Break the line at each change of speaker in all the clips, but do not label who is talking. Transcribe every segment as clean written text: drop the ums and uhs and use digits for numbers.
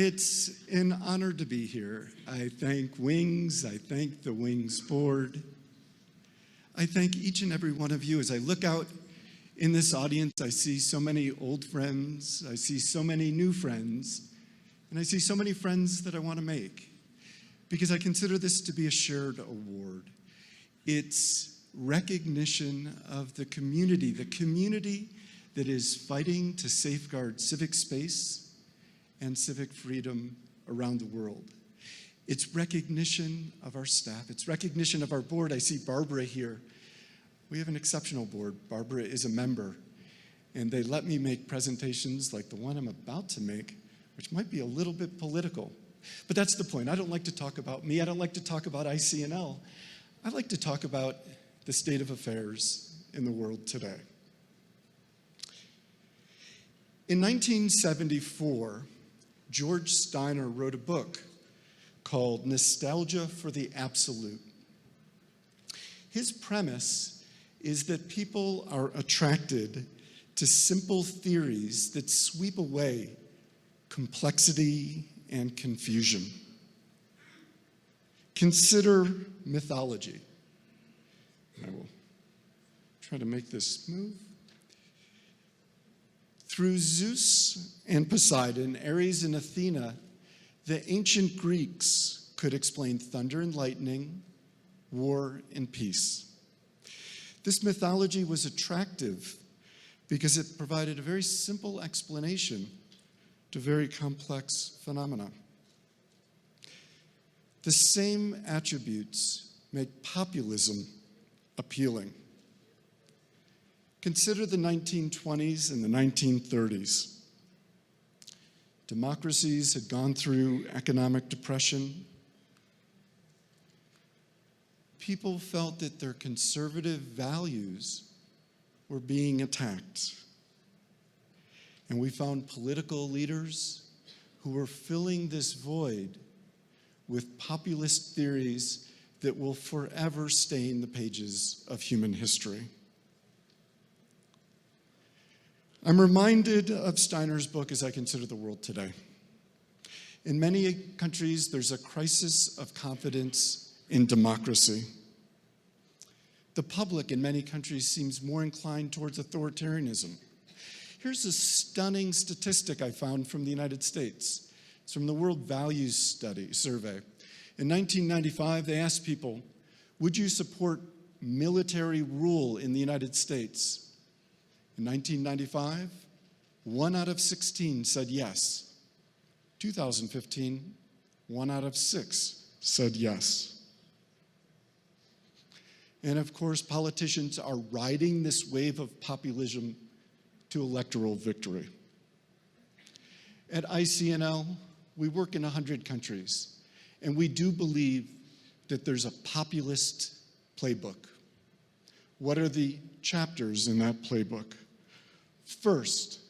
It's an honor to be here. I thank Wings, I thank the Wings board. I thank each and every one of you. As I look out in this audience, I see so many old friends, I see so many new friends, and I see so many friends that I want to make, because I consider this to be a shared award. It's recognition of the community that is fighting to safeguard civic space and civic freedom around the world. It's recognition of our staff. It's recognition of our board. I see Barbara here. We have an exceptional board. Barbara is a member, and they let me make presentations like the one I'm about to make, which might be a little bit political. But that's the point. I don't like to talk about me. I don't like to talk about ICNL. I like to talk about the state of affairs in the world today. In 1974, George Steiner wrote a book called Nostalgia for the Absolute. His premise is that people are attracted to simple theories that sweep away complexity and confusion. Consider mythology. I will try to make this smooth. Through Zeus and Poseidon, Ares and Athena, the ancient Greeks could explain thunder and lightning, war and peace. This mythology was attractive because it provided a very simple explanation to very complex phenomena. The same attributes make populism appealing. Consider the 1920s and the 1930s. Democracies had gone through economic depression. People felt that their conservative values were being attacked. And we found political leaders who were filling this void with populist theories that will forever stain the pages of human history. I'm reminded of Steiner's book as I consider the world today. In many countries, there's a crisis of confidence in democracy. The public in many countries seems more inclined towards authoritarianism. Here's a stunning statistic I found from the United States. It's from the World Values Survey. In 1995, they asked people, would you support military rule in the United States? In 1995, 1 out of 16 said yes. 2015, 1 out of 6 said yes. And of course, politicians are riding this wave of populism to electoral victory. At ICNL, we work in 100 countries, and we do believe that there's a populist playbook. What are the chapters in that playbook? First,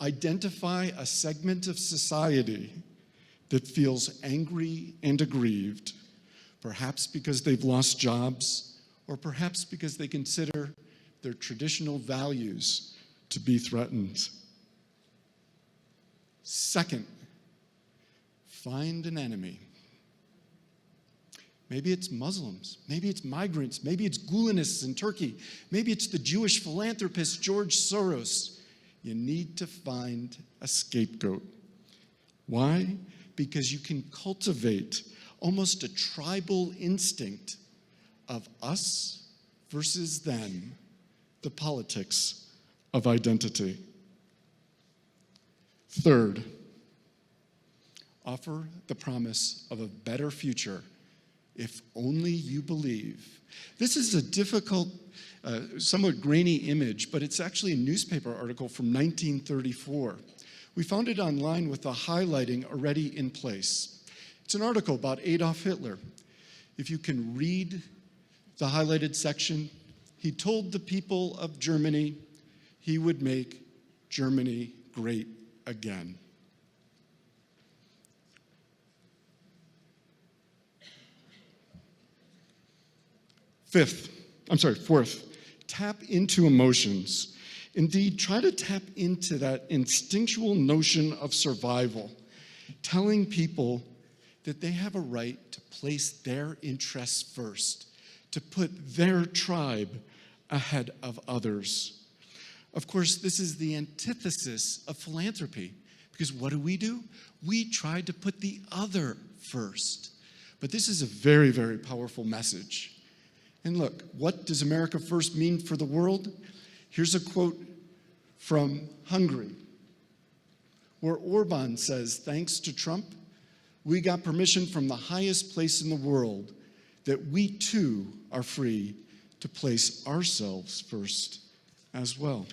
identify a segment of society that feels angry and aggrieved, perhaps because they've lost jobs, or perhaps because they consider their traditional values to be threatened. Second, find an enemy. Maybe it's Muslims, maybe it's migrants, maybe it's Gulenists in Turkey, maybe it's the Jewish philanthropist George Soros. You need to find a scapegoat. Why? Because you can cultivate almost a tribal instinct of us versus them, the politics of identity. Third, offer the promise of a better future if only you believe. This is a difficult, somewhat grainy image, but it's actually a newspaper article from 1934. We found it online with the highlighting already in place. It's an article about Adolf Hitler. If you can read the highlighted section, he told the people of Germany he would make Germany great again. Fourth, tap into emotions. Indeed, try to tap into that instinctual notion of survival. telling people that they have a right to place their interests first, to put their tribe ahead of others. Of course, this is the antithesis of philanthropy, because what do? We try to put the other first. But this is a very, very powerful message. And look, what does America first mean for the world? Here's a quote from Hungary, where Orban says, thanks to Trump, we got permission from the highest place in the world that we too are free to place ourselves first as well.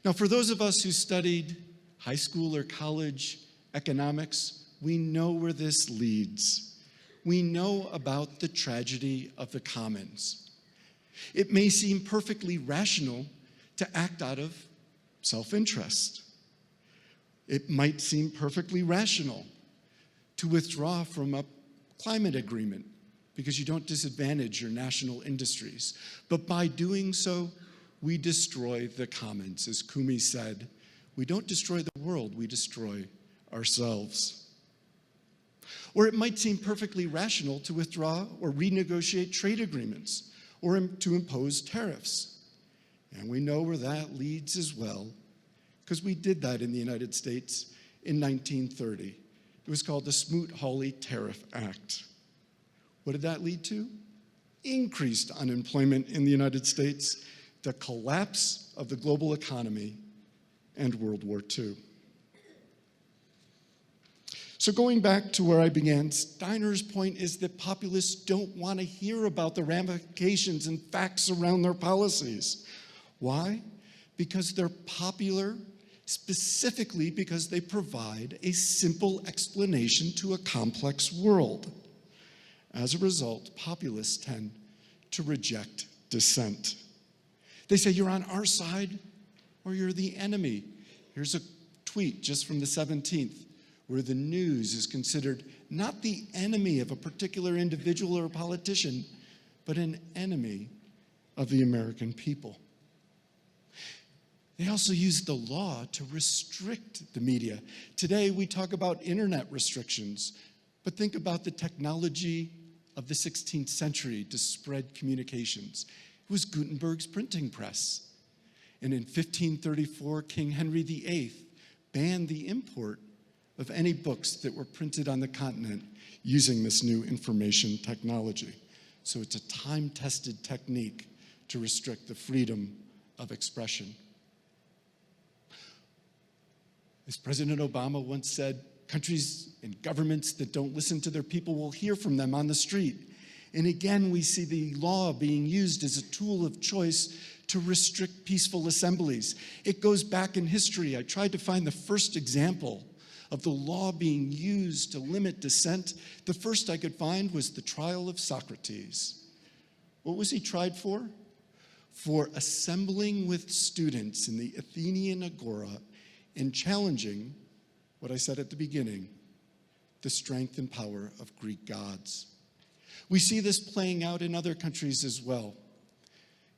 Now, for those of us who studied high school or college economics, we know where this leads. We know about the tragedy of the commons. It may seem perfectly rational to act out of self-interest. It might seem perfectly rational to withdraw from a climate agreement because you don't disadvantage your national industries. But by doing so, we destroy the commons. As Kumi said, we don't destroy the world, we destroy ourselves. Or it might seem perfectly rational to withdraw or renegotiate trade agreements or to impose tariffs. And we know where that leads as well, because we did that in the United States in 1930. It was called the Smoot-Hawley Tariff Act. What did that lead to? Increased unemployment in the United States, the collapse of the global economy, and World War II. So going back to where I began, Steiner's point is that populists don't want to hear about the ramifications and facts around their policies. Why? Because they're popular, specifically because they provide a simple explanation to a complex world. As a result, populists tend to reject dissent. They say, you're on our side or you're the enemy. Here's a tweet just from the 17th, where the news is considered not the enemy of a particular individual or politician, but an enemy of the American people. They also use the law to restrict the media. Today, we talk about internet restrictions, but think about the technology of the 16th century to spread communications. It was Gutenberg's printing press. And in 1534, King Henry VIII banned the import of any books that were printed on the continent using this new information technology. So it's a time-tested technique to restrict the freedom of expression. As President Obama once said, countries and governments that don't listen to their people will hear from them on the street. And again, we see the law being used as a tool of choice to restrict peaceful assemblies. It goes back in history. I tried to find the first example of the law being used to limit dissent. The first I could find was the trial of Socrates. What was he tried for? For assembling with students in the Athenian Agora and challenging what I said at the beginning, the strength and power of Greek gods. We see this playing out in other countries as well.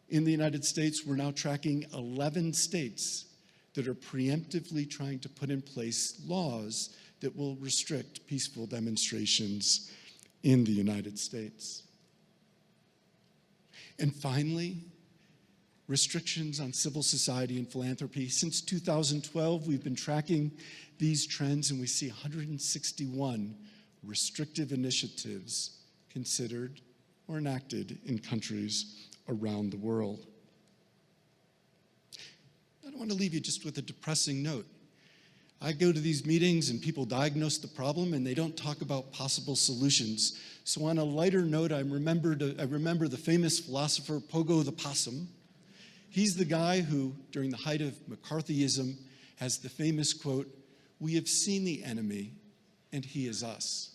In the United States, we're now tracking 11 states that are preemptively trying to put in place laws that will restrict peaceful demonstrations in the United States. And finally, restrictions on civil society and philanthropy. Since 2012, we've been tracking these trends, and we see 161 restrictive initiatives considered or enacted in countries around the world. I don't want to leave you just with a depressing note. I go to these meetings and people diagnose the problem and they don't talk about possible solutions. So on a lighter note, I remember the famous philosopher Pogo the Possum. He's the guy who, during the height of McCarthyism, has the famous quote, "We have seen the enemy and he is us."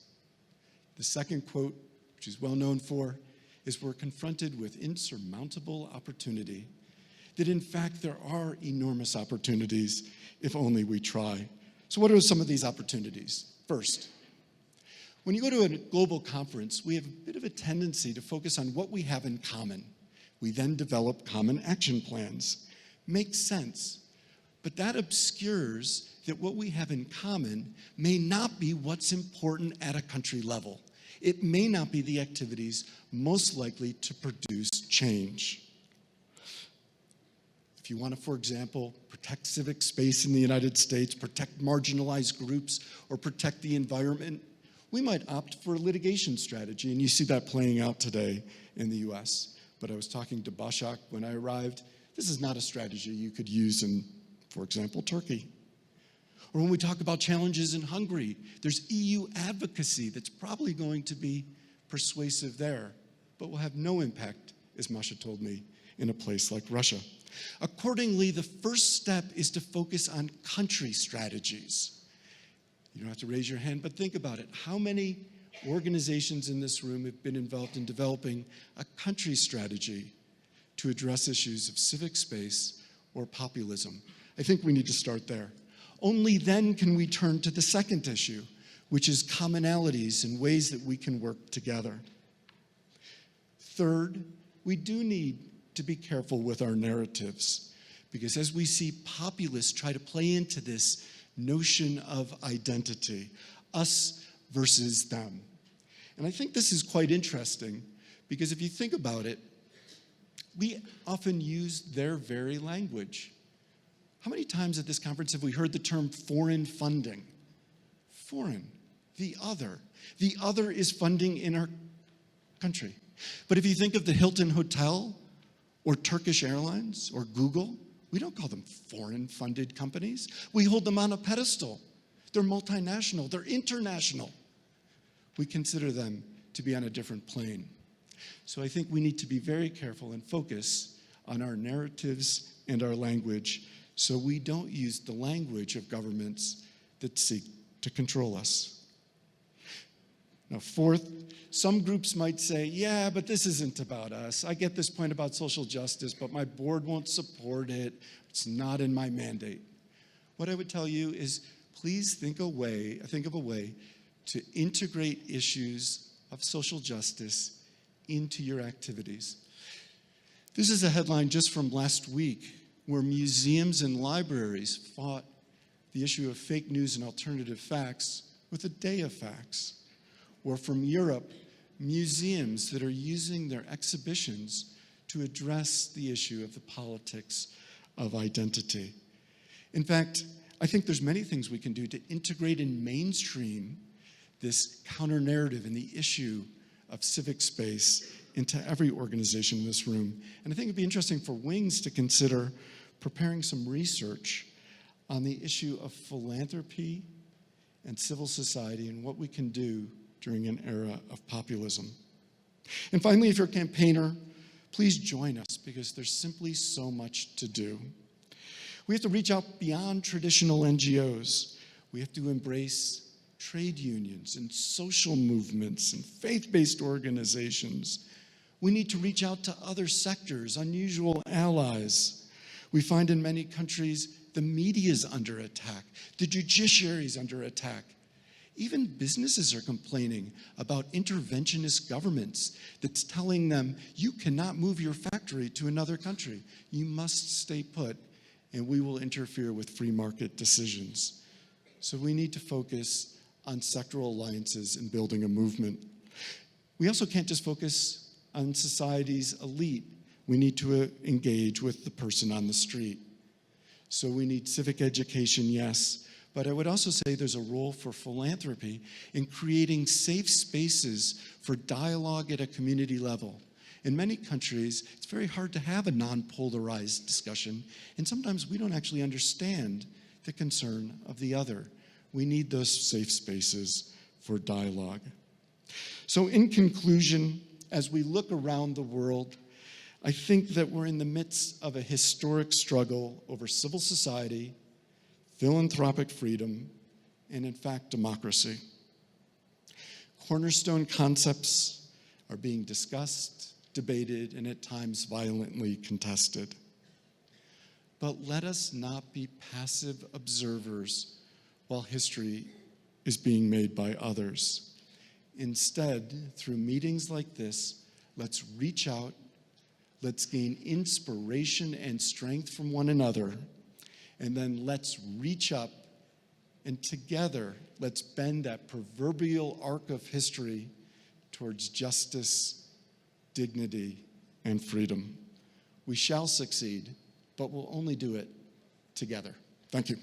The second quote, which he's well known for, is we're confronted with insurmountable opportunity, that in fact there are enormous opportunities if only we try. So what are some of these opportunities? First, when you go to a global conference, we have a bit of a tendency to focus on what we have in common. We then develop common action plans. Makes sense. But that obscures that what we have in common may not be what's important at a country level. It may not be the activities most likely to produce change. If you want to, for example, protect civic space in the United States, protect marginalized groups, or protect the environment, we might opt for a litigation strategy, and you see that playing out today in the US. But I was talking to Başak when I arrived. This is not a strategy you could use in, for example, Turkey. Or when we talk about challenges in Hungary, there's EU advocacy that's probably going to be persuasive there, but will have no impact, as Masha told me, in a place like Russia. Accordingly, the first step is to focus on country strategies. You don't have to raise your hand, but think about it. How many organizations in this room have been involved in developing a country strategy to address issues of civic space or populism? I think we need to start there. Only then can we turn to the second issue, which is commonalities and ways that we can work together. Third, we do need to be careful with our narratives, because as we see populists try to play into this notion of identity, us versus them. And I think this is quite interesting, because if you think about it, we often use their very language. How many times at this conference have we heard the term foreign funding? Foreign, the other. The other is funding in our country. But if you think of the Hilton Hotel or Turkish Airlines or Google, we don't call them foreign-funded companies. We hold them on a pedestal. They're multinational, they're international. We consider them to be on a different plane. So I think we need to be very careful and focus on our narratives and our language, so we don't use the language of governments that seek to control us. Now, fourth, some groups might say, yeah, but this isn't about us. I get this point about social justice, but my board won't support it. It's not in my mandate. What I would tell you is, please think of a way to integrate issues of social justice into your activities. This is a headline just from last week, where museums and libraries fought the issue of fake news and alternative facts with a day of facts. Or from Europe, museums that are using their exhibitions to address the issue of the politics of identity. In fact, I think there's many things we can do to integrate and mainstream this counter-narrative and the issue of civic space into every organization in this room. And I think it'd be interesting for Wings to consider preparing some research on the issue of philanthropy and civil society and what we can do during an era of populism. And finally, if you're a campaigner, please join us, because there's simply so much to do. We have to reach out beyond traditional NGOs. We have to embrace trade unions and social movements and faith-based organizations. We need to reach out to other sectors, unusual allies. We find in many countries the media is under attack, the judiciary is under attack. Even businesses are complaining about interventionist governments that's telling them, you cannot move your factory to another country. You must stay put, and we will interfere with free market decisions. So we need to focus on sectoral alliances and building a movement. We also can't just focus on society's elite. We need to engage with the person on the street. So we need civic education, yes, but I would also say there's a role for philanthropy in creating safe spaces for dialogue at a community level. In many countries, it's very hard to have a non-polarized discussion, and sometimes we don't actually understand the concern of the other. We need those safe spaces for dialogue. So in conclusion, as we look around the world, I think that we're in the midst of a historic struggle over civil society, philanthropic freedom, and in fact, democracy. Cornerstone concepts are being discussed, debated, and at times violently contested. But let us not be passive observers while history is being made by others. Instead, through meetings like this, let's reach out, let's gain inspiration and strength from one another, and then let's reach up, and together, let's bend that proverbial arc of history towards justice, dignity, and freedom. We shall succeed, but we'll only do it together. Thank you.